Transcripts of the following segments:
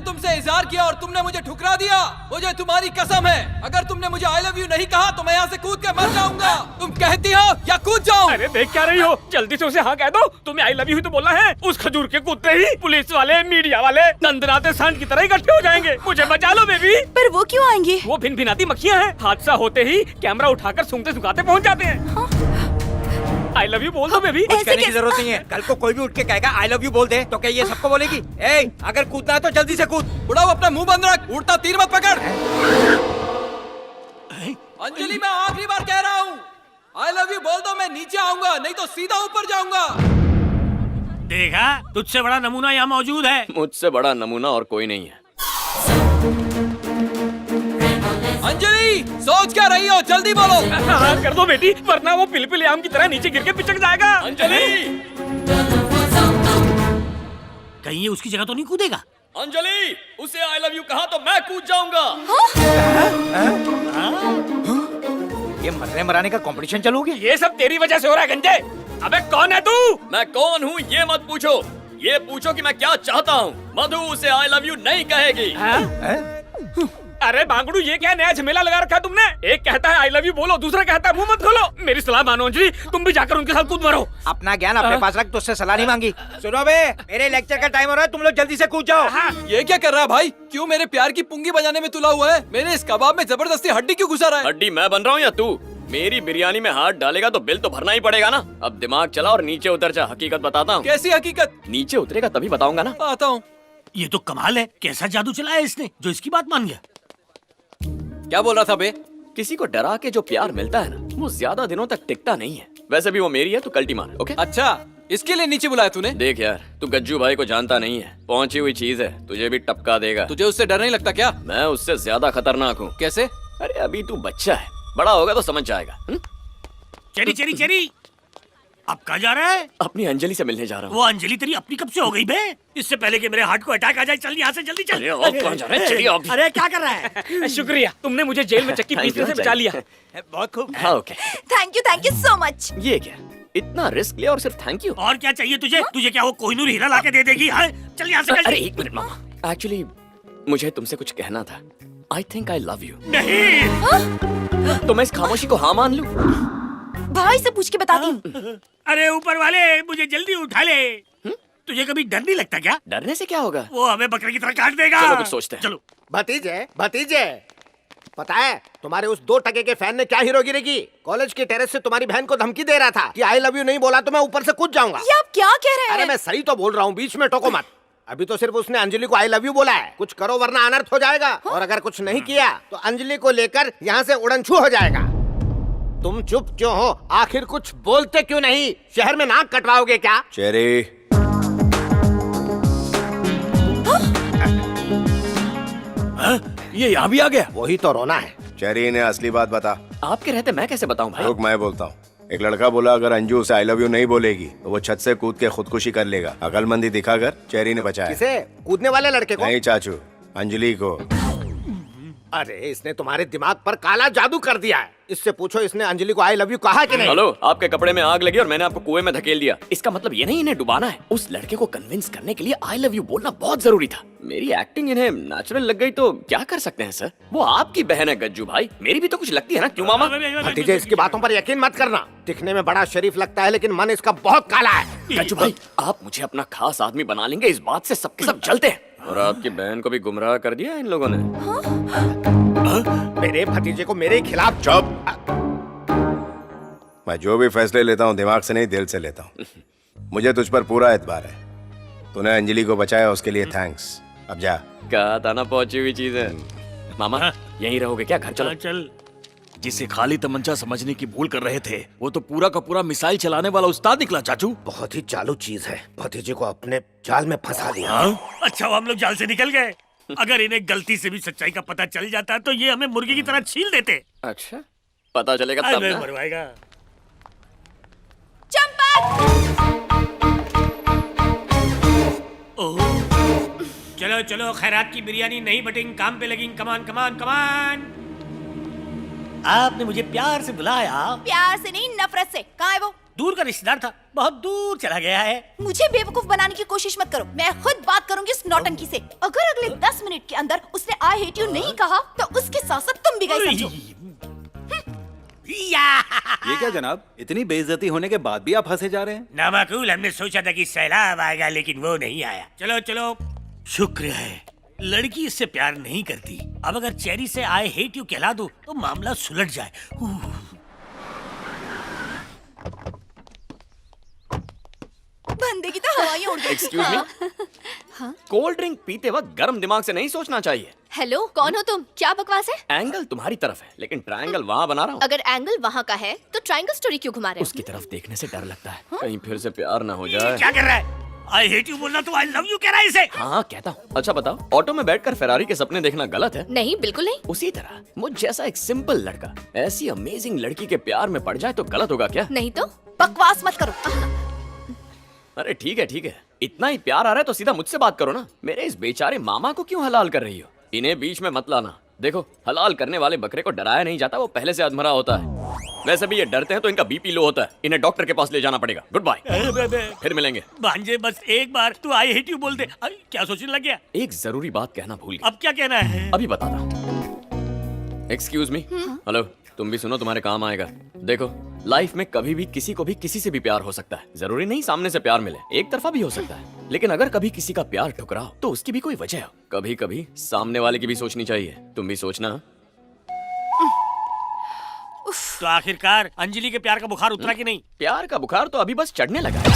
तुमसे इजहार किया और तुमने मुझे ठुकरा दिया। मुझे तुम्हारी कसम है, अगर तुमने मुझे आई लव यू नहीं कहा तो मैं यहाँ से कूद के मर जाऊंगा। तुम कहती हो या कूद जाऊं? अरे देख क्या रही हो, जल्दी से उसे हाँ कह दो। तुम्हें आई लव यू तो बोलना है। उस खजूर के कुत्ते ही पुलिस वाले, मीडिया वाले नंदनाते सांड की तरह इकट्ठे हो जाएंगे। मुझे बचा लो बेबी। पर वो क्यों आएंगे? वो भिन भिनाती मक्खियाँ हैं। हादसा होते ही कैमरा उठाकर सूंघते सुखाते पहुँच जाते हैं। आई लव यू बोल दो बेबी। कुछ कहने की जरूरत नहीं है। कल को कोई भी उठ के कहेगा आई लव यू बोल दे तो क्या ये सबको बोलेगी? ए, अगर कूदना है तो जल्दी से कूद। बुढ़ाओ अपना मुंह बंद रख, उड़ता तीर मत पकड़। अंजलि मैं आखिरी बार कह रहा हूँ, आई लव यू बोल दो, मैं नीचे आऊंगा, नहीं तो सीधा ऊपर जाऊंगा। देखा, तुझसे बड़ा नमूना यहाँ मौजूद है। मुझसे बड़ा नमूना और कोई नहीं है। अंजलि सोच क्या रही हो, जल्दी बोलो। हाँ कर दो बेटी, वरना वो पिलपिल आम की तरह नीचे गिर के पिचक जाएगा। अंजलि, कहीं ये उसकी जगह तो नहीं कूदेगा? अंजलि, उसे आई लव यू कहा तो मैं कूद जाऊंगा। ये मरने मराने का कंपटीशन चालू हो गया। ये सब तेरी वजह से हो रहा है गंजे। अबे कौन है तू? मैं कौन हूँ ये मत पूछो, ये पूछो कि मैं क्या चाहता हूँ। मधु उसे आई लव यू नहीं कहेगी। अरे बांगड़ू, ये क्या नया झमेला लगा रखा है तुमने? एक कहता है आई लव यू बोलो, दूसरा कहता है मुंह मत खोलो। मेरी सलाह मानो अंजलि, तुम भी जाकर उनके साथ कूद मरो। अपना ज्ञान अपने पास रख, तुझसे सलाह नहीं मांगी। सुनो बे, मेरे लेक्चर का टाइम हो रहा है, तुम लोग जल्दी से कूद जाओ। ये क्या कर रहा है भाई? क्यों मेरे प्यार की पुंगी बजाने में तुला हुआ है? मेरे इस कबाब में जबरदस्ती हड्डी क्यों घुसा रहा है? हड्डी मैं बन रहा हूँ या तू? मेरी बिरयानी में हाथ डालेगा तो बिल तो भरना ही पड़ेगा ना। अब दिमाग चला और नीचे उतर जा। हकीकत बताता हूँ। कैसी हकीकत? नीचे उतरेगा तभी बताऊंगा ना। आता हूँ। ये तो कमाल है, कैसा जादू चलाया इसने जो इसकी बात मान गया। क्या बोल रहा था बे? किसी को डरा के जो प्यार मिलता है ना, वो ज्यादा दिनों तक टिकता नहीं है। वैसे भी वो मेरी है, तू कल्टी मार। ओके? अच्छा, इसके लिए नीचे बुलाया तूने? देख यार, तू गज्जू भाई को जानता नहीं है। पहुंची हुई चीज है, तुझे भी टपका देगा। तुझे उससे डर नहीं लगता क्या? मैं उससे ज्यादा खतरनाक हूँ। कैसे? अरे अभी तू बच्चा है, बड़ा होगा तो समझ जाएगा। चेरी चेरी चेरी, अब कहाँ जा रहा है? अपनी अंजलि से मिलने जा रहा हूँ। वो अंजलि तेरी अपनी कब से हो गई बे? इससे पहले कि मेरे हार्ट को अटैक आ जाए, चल यहाँ से जल्दी चल। अरे अब कहाँ जा रहा है? चलिए अब। अरे क्या कर रहा है? शुक्रिया, तुमने मुझे जेल में चक्की पीसने से बचा लिया। बहुत खूब। हाँ okay. Thank you so much. ये क्या, इतना रिस्क लिया और सिर्फ थैंक यू? और क्या चाहिए तुझे? तुझे क्या वो कोहिनूर हीरा लाके दे देगी? हाँ, चल यहाँ से। अरे एक मिनट मामा, एक्चुअली मुझे तुमसे कुछ कहना था। I think I love you. नहीं, तो मैं इस खामोशी को हाँ मान लूं? भाई से पूछ के बताती हूँ। अरे ऊपर वाले, मुझे जल्दी उठा ले। तुझे कभी डर नहीं लगता क्या? डरने से क्या होगा? वो हमें बकरे की तरह काट देगा। चलो कुछ सोचते हैं। चलो। भतीजे, भतीजे, पता है तुम्हारे उस 2 टके के फैन ने क्या हीरोगिरी की? कॉलेज के टेरेस से तुम्हारी बहन को धमकी दे रहा था कि आई लव यू नहीं बोला तो मैं ऊपर से कूद जाऊंगा। ये आप क्या कह रहे हैं? अरे मैं सही तो बोल रहा हूँ, बीच में टोको मत। अभी तो सिर्फ उसने अंजलि को आई लव यू बोला है, कुछ करो वरना अनर्थ हो जाएगा। और अगर कुछ नहीं किया तो अंजलि को लेकर यहाँ से उड़नछू हो जाएगा। तुम चुप क्यों हो? आखिर कुछ बोलते क्यों नहीं? शहर में नाक कटवाओगे क्या? चेरी, ये यहाँ भी आ गया। वही तो रोना है। चेरी ने असली बात बता। आपके रहते मैं कैसे बताऊं भाई? रुक, मैं बोलता हूँ। एक लड़का बोला अगर अंजू उसे आई लव यू नहीं बोलेगी तो वो छत से कूद के खुदकुशी कर लेगा। अकलमंदी दिखाकर चेरी ने बचाया। किसे? कूदने वाले लड़के को? नहीं चाचू, अंजलि को। अरे इसने तुम्हारे दिमाग पर काला जादू कर दिया है। इससे पूछो इसने अंजलि को आई लव यू कहा कि नहीं? हेलो, आपके कपड़े में आग लगी और मैंने आपको कुएं में धकेल दिया। इसका मतलब ये नहीं इन्हें डुबाना है। उस लड़के को कन्विंस करने के लिए आई लव यू बोलना बहुत जरूरी था। मेरी एक्टिंग इन्हें नेचुरल लग गई तो क्या कर सकते हैं सर? वो आपकी बहन है गज्जू भाई, मेरी भी तो कुछ लगती है ना, क्यों मामा? भतीजे इसकी बातों पर यकीन मत करना। दिखने में बड़ा शरीफ लगता है लेकिन मन इसका बहुत काला है। गज्जू भाई, आप मुझे अपना खास आदमी बना लेंगे, इस बात से सबके सब जलते हैं। और आपकी बहन को भी गुमराह कर दिया इन लोगों ने। मेरे भतीजे को मेरे खिलाफ। चुप। मैं जो भी फैसले लेता हूँ दिमाग से नहीं, दिल से लेता हूँ। मुझे तुझ पर पूरा एतबार है। तूने अंजलि को बचाया, उसके लिए थैंक्स। अब जा। कहा था ना पहुंची हुई चीज है। मामा यहीं रहोगे क्या? घर चलो। चल। जिसे खाली तमंचा समझने की भूल कर रहे थे वो तो पूरा का पूरा मिसाइल चलाने वाला उस्ताद निकला चाचू। बहुत ही चालू चीज है। भतीजे को अपने जाल में फंसा दिया। अच्छा, वो हम लोग जाल से निकल गए। अगर इन्हें गलती से भी सच्चाई का पता चल जाता तो ये हमें मुर्गी की तरह छील देते। अच्छा, पता चलेगा तब ना। मरवाएगा। चलो चलो, खैरात की बिरयानी नहीं बटिंग, काम पे लगी। कमान कमान कमान। आपने मुझे प्यार से बुलाया। प्यार से नहीं, नफरत से। कहाँ है वो? दूर का रिश्तेदार था, बहुत दूर चला गया है। मुझे बेवकूफ बनाने की कोशिश मत करो, मैं खुद बात करूंगी उस नौटंकी से। अगर अगले 10 मिनट के अंदर उसने आई हेट यू नहीं कहा तो उसके साथ साथ तुम भी गए समझो। ये क्या जनाब, इतनी बेइज्जती होने के बाद भी आप हंसे जा रहे हैं? नामाकूल, हमने सोचा था कि सैलाब आएगा लेकिन वो नहीं आया। चलो चलो, शुक्र है लड़की इससे प्यार नहीं करती। अब अगर चेरी से आई हेट यू कहला दो तो मामला सुलझ जाए। बंदे की तो हवाएं उड़ गई। एक्सक्यूज मी, कोल्ड ड्रिंक पीते वक्त गर्म दिमाग से नहीं सोचना चाहिए। हेलो, कौन हो तुम? क्या बकवास है? एंगल तुम्हारी तरफ है लेकिन ट्रायंगल वहाँ बना रहा हूँ। अगर एंगल वहाँ का है तो ट्रायंगल स्टोरी क्यों घुमा रहे हो? उसकी तरफ देखने से डर लगता है, कहीं फिर से प्यार ना हो जाए। क्या कर रहा है? आई हेट यू बोलना तो आई लव यू कह रहा है इसे। हाँ कहता हूँ। अच्छा बताओ, ऑटो में बैठकर फेरारी के सपने देखना गलत है? नहीं, बिल्कुल नहीं। उसी तरह मुझ जैसा एक सिंपल लड़का ऐसी अमेजिंग लड़की के प्यार में पड़ जाए तो गलत होगा क्या? नहीं तो? बकवास मत करो। अरे ठीक है, इतना ही प्यार आ रहा है तो सीधा मुझसे बात करो ना। मेरे इस बेचारे मामा को क्यों हलाल कर रही हो? इन्हें बीच में मत लाना। देखो, हलाल करने वाले बकरे को डराया नहीं जाता, वो पहले से अधमरा होता है। वैसे भी ये डरते हैं तो इनका बीपी लो होता है। इन्हें डॉक्टर के पास ले जाना पड़ेगा। गुड बाय, फिर मिलेंगे। भांजे बस एक बार तू आई हेट यू बोल दे। क्या सोचने लग गया? एक जरूरी बात कहना भूल गया। अब क्या कहना है? अभी बताता हूँ। एक्सक्यूज मी, हेलो, तुम भी सुनो, तुम्हारे काम आएगा। देखो, लाइफ में कभी भी किसी को भी किसी से भी प्यार हो सकता है। जरूरी नहीं सामने से प्यार मिले, एक तरफा भी हो सकता है। लेकिन अगर कभी किसी का प्यार ठुकराओ तो उसकी भी कोई वजह हो। कभी कभी सामने वाले की भी सोचनी चाहिए। तुम भी सोचना। तो आखिरकार अंजलि के प्यार का बुखार उतरा कि नहीं? प्यार का बुखार तो अभी बस चढ़ने लगा है।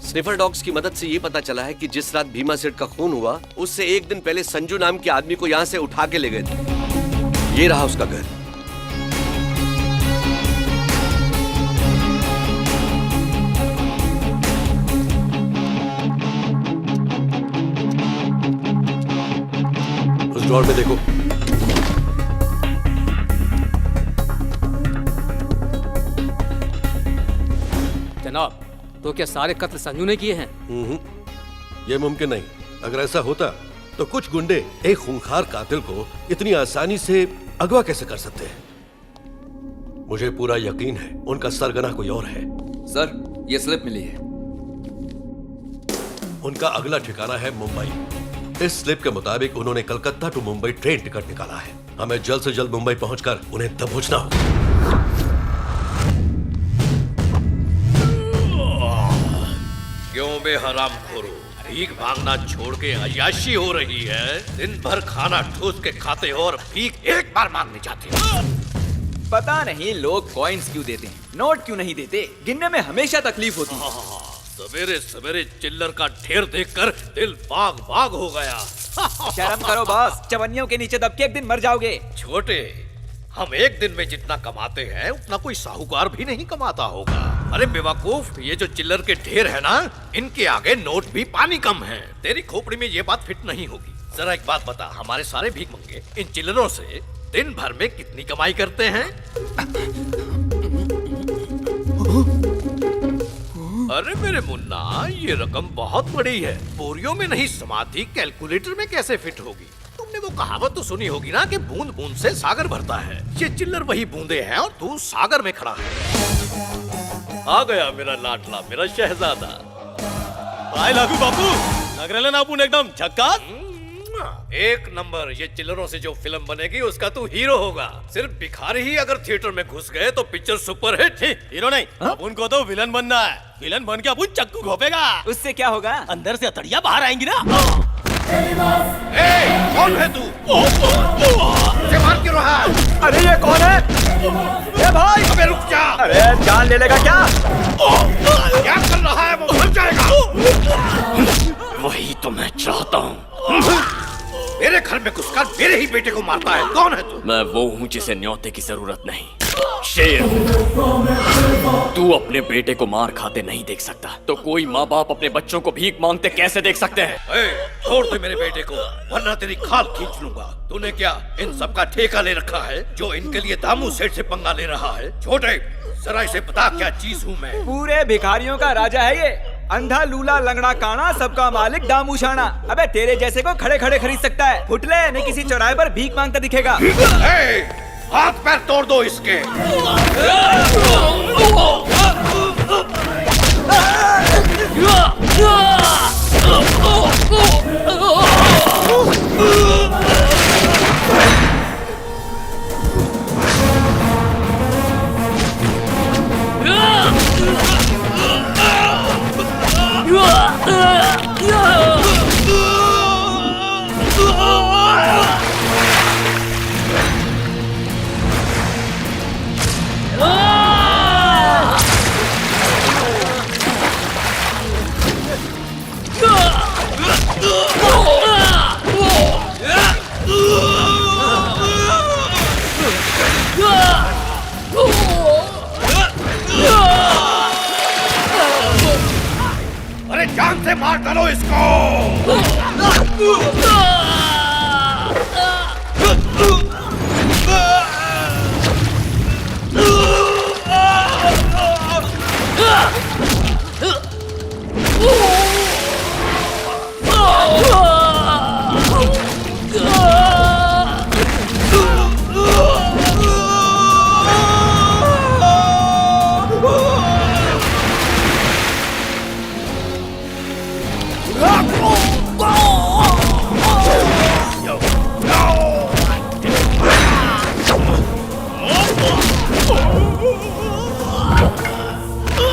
स्निफर डॉग्स की मदद से ये पता चला है कि जिस रात भीमा सेठ का खून हुआ उससे एक दिन पहले संजू नाम के आदमी को यहाँ से उठा के ले गए थे। ये रहा उसका घर। उस ड्रॉर में देखो। जनाब, तो क्या सारे कत्ल संजू ने किए हैं? ये मुमकिन नहीं। अगर ऐसा होता तो कुछ गुंडे एक खूंखार कातिल को इतनी आसानी से अगवा कैसे कर सकते हैं? मुझे पूरा यकीन है उनका सरगना कोई और है। सर, ये स्लिप मिली है। उनका अगला ठिकाना है मुंबई। इस स्लिप के मुताबिक उन्होंने Calcutta to Mumbai train ticket निकाला है। हमें जल्द से जल्द मुंबई पहुंचकर उन्हें दबोचना होगा। क्यों बे हराम खोरो, भीख मांगना छोड़ के अय्याशी हो रही है? दिन भर खाना ठूस के खाते हो और भीख एक बार मांगने जाते हो। पता नहीं लोग कॉइन्स क्यों देते हैं, नोट क्यों नहीं देते। गिनने में हमेशा तकलीफ होती है। सवेरे सवेरे चिल्लर का ढेर देखकर दिल बाग बाग हो गया। शर्म करो बॉस, चवन्नियों के नीचे दब के एक दिन मर जाओगे। छोटे, हम एक दिन में जितना कमाते हैं उतना कोई साहूकार भी नहीं कमाता होगा। अरे बेवकूफ, ये जो चिल्लर के ढेर है ना, इनके आगे नोट भी पानी कम है। तेरी खोपड़ी में ये बात फिट नहीं होगी। जरा एक बात बता, हमारे सारे भीख मंगे इन चिल्लरों से दिन भर में कितनी कमाई करते हैं? अरे मेरे मुन्ना, ये रकम बहुत बड़ी है। बोरियों में नहीं समाती, कैलकुलेटर में कैसे फिट होगी? तुमने वो कहावत तो सुनी होगी ना कि बूंद बूंद से सागर भरता है। ये चिल्लर वही बूंदे हैं और तू सागर में खड़ा है। आ गया मेरा लाडला, मेरा शहजादा। आई लव यू बापू। लग रहा है ना अपन एकदम झक्कास। एक नंबर। ये चिल्लरों से जो फिल्म बनेगी उसका तू हीरो होगा। सिर्फ भिखारी ही अगर थिएटर में घुस गए तो पिक्चर सुपर हिट। हीरो नहीं, अपन को तो विलन बनना है। विलन बन के अपन चक्कू घोपेगा। उससे क्या होगा? अंदर से अतड़ियां बाहर आएंगी ना। कौन है तू? ये मार क्यों रहा है? अरे ये कौन है? ये भाई! अबे रुक जा! अरे जान ले लेगा क्या? क्या कर रहा है? वो मर जाएगा। वही तो मैं चाहता हूँ। मेरे घर में घुसकर मेरे ही बेटे को मारता है। कौन है तू? मैं वो हूँ जिसे न्योते की जरूरत नहीं। शेर, तू अपने बेटे को मार खाते नहीं देख सकता तो कोई माँ बाप अपने बच्चों को भीख मांगते कैसे देख सकते हैं? छोड़ दे मेरे बेटे को, वरना तेरी खाल खींच लूंगा। तूने क्या इन सब का ठेका ले रखा है जो इनके लिए दामू सेठ से पंगा ले रहा है? छोटे, जरा इसे बता क्या चीज हूँ मैं? पूरे भिखारियों का राजा है ये। अंधा लूला लंगड़ा काना सबका मालिक दामू शाना। अबे तेरे जैसे को खड़े खड़े खरीद सकता है, फुटले नहीं किसी चौराहे पर भीख मांगता दिखेगा। हाथ पैर तोड़ दो इसके। अरे जान से मार डालो इसको।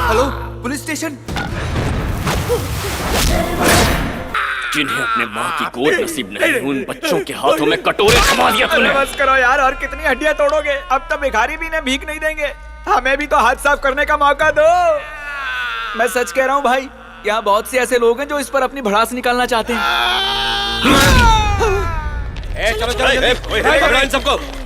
Hello, police station. जिन्हें अपने माँ की गोद नसीब नहीं, उन बच्चों के हाथों में कटोरे थमा दिया तूने। बस करो यार, और कितनी हड्डियां तोड़ोगे? अब तो भिखारी भी ने भीख नहीं देंगे, हमें भी तो हाथ साफ करने का मौका दो। मैं सच कह रहा हूँ भाई, यहाँ बहुत से ऐसे लोग हैं जो इस पर अपनी भड़ास निकालना चाहते हैं। चलो चलो सबको।